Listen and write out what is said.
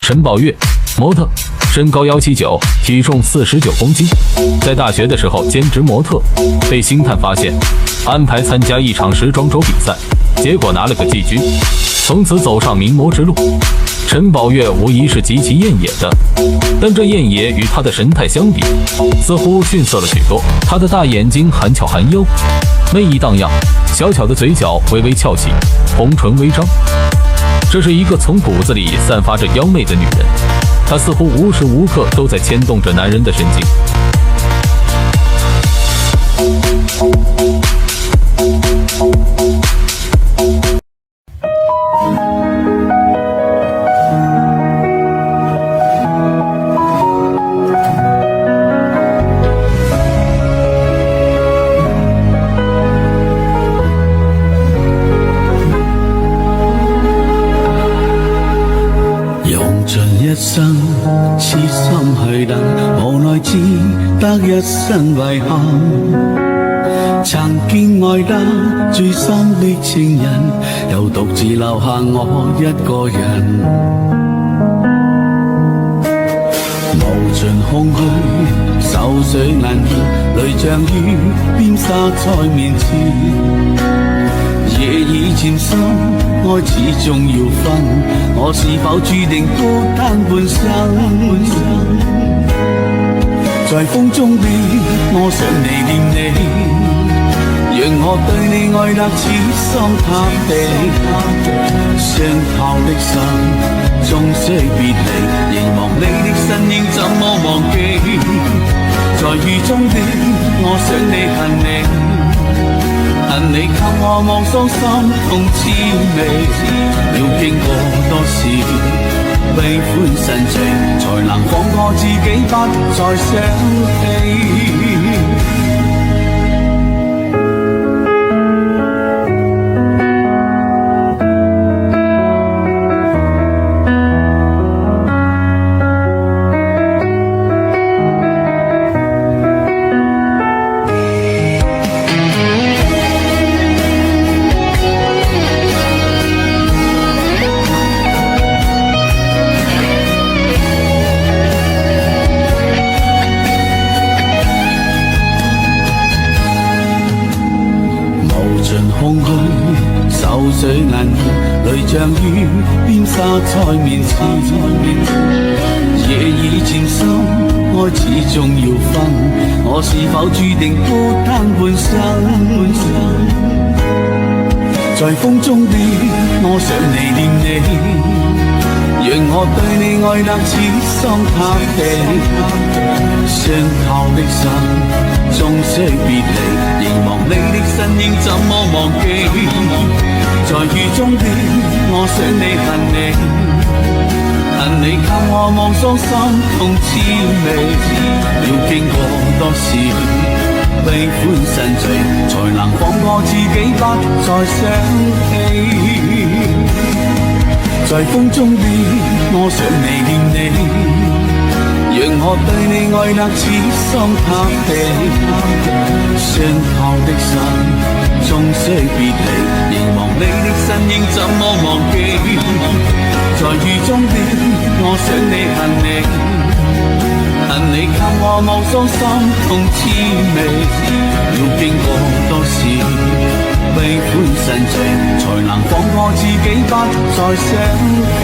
陈宝月，模特，身高179，体重49公斤。在大学的时候兼职模特，被星探发现，安排参加一场时装周比赛，结果拿了个季军，从此走上名模之路。陈宝月无疑是极其艳眼的，但这艳眼与她的神态相比，似乎逊色了许多。她的大眼睛含巧含幽，媚意荡漾，小巧的嘴角微微翘起，红唇微张。这是一个从骨子里散发着妖媚的女人，她似乎无时无刻都在牵动着男人的神经。一生痴心去等，無奈只得一身遺憾。曾經愛得最深的情人，又獨自留下我一個人。無盡空虛，手水難見，淚像雨邊灑在面前。夜已漸深，愛始終要分，我是否注定孤單半生？在風中的我想你念你，讓我對你愛得似心塌地。傷透的心，終須別離，凝望你的身影怎麼忘記？在雨中的我想你恨你。恨你給我望傷心痛滋味，要經過多少悲歡神情，才能放過自己不再想起。空虛，手水難見，淚像雨邊灑在面前。夜已漸深，愛始終要分，我是否注定孤單半生？在風中的我想你念你，讓我對你愛得似心塌地。傷透的心，終須別離，凝望你的身影怎麼忘記？在雨中的我想你恨你，恨你給我望傷心痛滋味，要經過多少悲歡神情，才能放過自己不再想起？在風中的我想你念你，讓我對你愛得似心塌地。傷透的心，終須別離，凝望你的身影怎麼忘記？在雨中的我想你恨你，恨你給我望傷心痛滋味，要經過多少悲歡神情，才能放過自己不再想起？